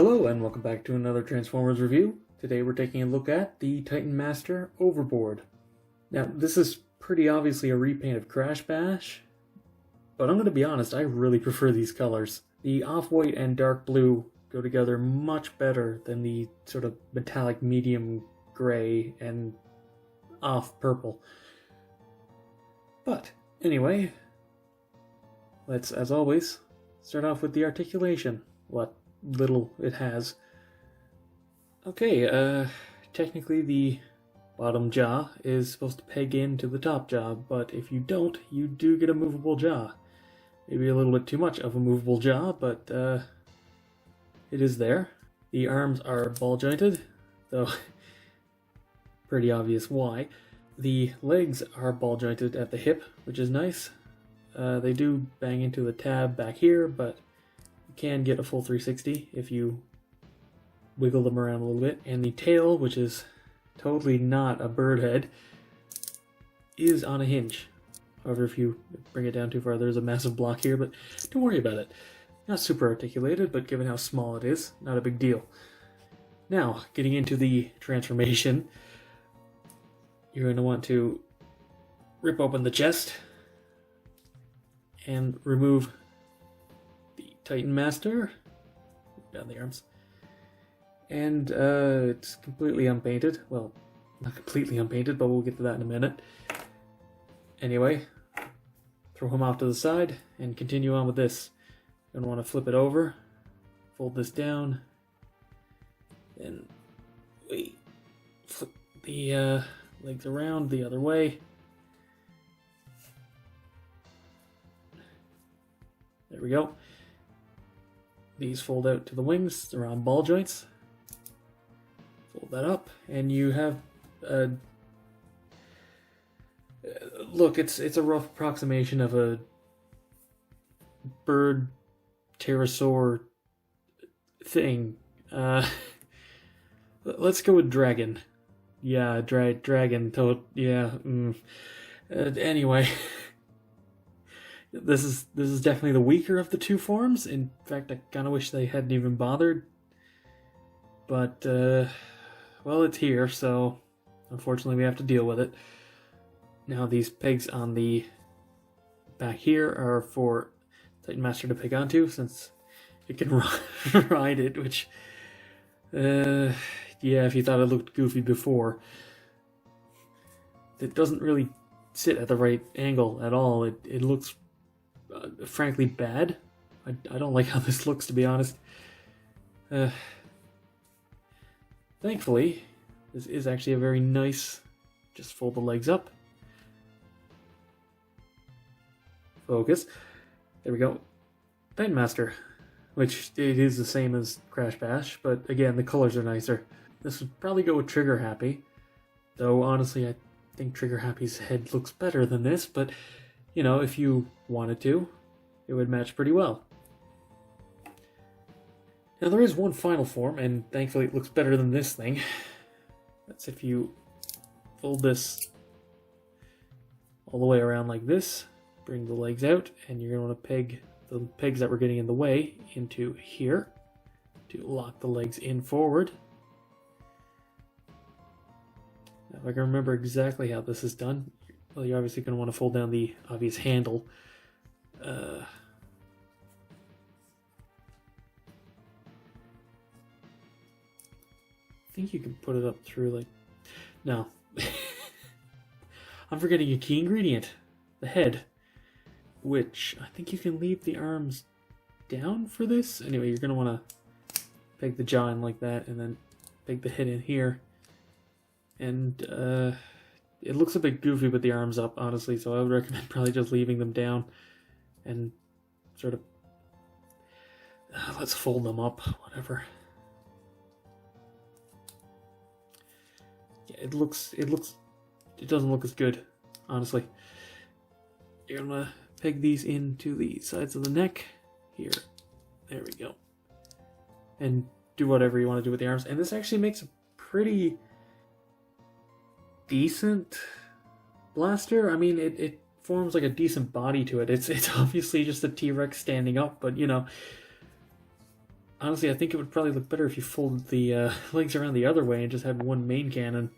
Hello and welcome back to another Transformers review. Today we're taking a look at the Titan Master Overboard. Now this is pretty obviously a repaint of Crash Bash, but I'm going to be honest, I really prefer these colors. The off-white and dark blue go together much better than the sort of metallic medium gray and off purple. But anyway, let's, as always, start off with the articulation. What little it has. Okay, technically the bottom jaw is supposed to peg into the top jaw, but if you don't, you do get a movable jaw. Maybe a little bit too much of a movable jaw, but it is there. The arms are ball jointed, though pretty obvious why. The legs are ball jointed at the hip, which is nice. They do bang into the tab back here, but you can get a full 360 if you wiggle them around a little bit. And the tail, which is totally not a bird head, is on a hinge. However, if you bring it down too far, there's a massive block here, but don't worry about it. Not super articulated, but given how small it is, not a big deal. Now, getting into the transformation, you're going to want to rip open the chest and remove the Titan Master down the arms. And it's completely unpainted. Well, not completely unpainted, but we'll get to that in a minute. Anyway, throw him off to the side and continue on with this. You're going to want to flip it over, fold this down, and flip the legs around the other way. There we go. These fold out to the wings, they're on ball joints. Fold that up, and you have look, it's a rough approximation of a bird pterosaur thing. Let's go with dragon. Yeah, dragon, toad. Yeah. Anyway, this is definitely the weaker of the two forms. In fact, I kind of wish they hadn't even bothered. But well, it's here, so unfortunately we have to deal with it. Now these pegs on the back here are for Titan Master to peg onto, since it can ride it, which, yeah, if you thought it looked goofy before, it doesn't really sit at the right angle at all. It looks, frankly, bad. I don't like how this looks, to be honest. Thankfully, this is actually a very nice, just fold the legs up. Focus. There we go. Titan Master, which it is the same as Crash Bash, but again, the colors are nicer. This would probably go with Trigger Happy, though honestly I think Trigger Happy's head looks better than this, but you know, if you wanted to, it would match pretty well. Now there is one final form, and thankfully it looks better than this thing. That's if you fold this all the way around like this, bring the legs out, and you're going to want to peg the pegs that were getting in the way into here to lock the legs in forward. Now if I can remember exactly how this is done, well, you're obviously going to want to fold down the obvious handle. I think you can put it up through, like, no. I'm forgetting a key ingredient, the head, which I think you can leave the arms down for this. Anyway, you're going to want to peg the jaw in like that, and then peg the head in here. And it looks a bit goofy with the arms up, honestly, so I would recommend probably just leaving them down and sort of, let's fold them up, whatever. Yeah, it doesn't look as good, honestly. You're gonna peg these into the sides of the neck here. There we go. And do whatever you want to do with the arms. And this actually makes a pretty decent blaster. I mean, it forms like a decent body to it. It's obviously just a T-Rex standing up, but you know, honestly, I think it would probably look better if you folded the legs around the other way and just had one main cannon.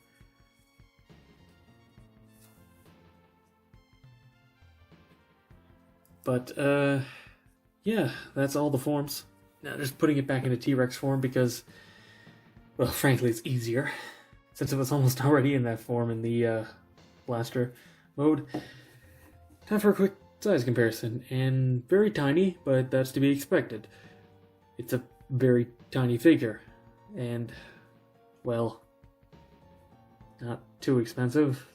But, yeah, that's all the forms. Now, just putting it back into T-Rex form because, well, frankly, it's easier. Since it was almost already in that form in the blaster mode. Time for a quick size comparison. And very tiny, but that's to be expected. It's a very tiny figure. And, well, not too expensive.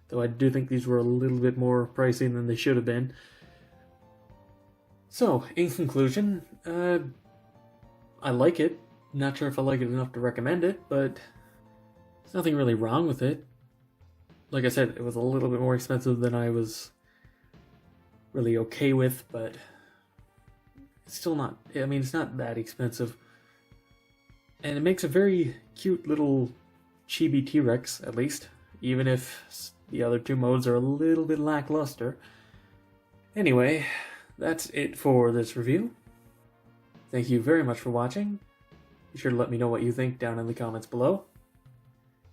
Though I do think these were a little bit more pricey than they should have been. So, in conclusion, I like it. Not sure if I like it enough to recommend it, but there's nothing really wrong with it. Like I said, it was a little bit more expensive than I was really okay with, but it's still not, I mean, it's not that expensive. And it makes a very cute little chibi T-Rex, at least, even if the other two modes are a little bit lackluster. Anyway, that's it for this review. Thank you very much for watching. Be sure to let me know what you think down in the comments below.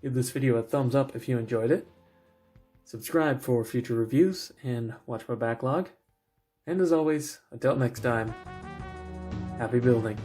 Give this video a thumbs up if you enjoyed it. Subscribe for future reviews and watch my backlog. And as always, until next time, happy building.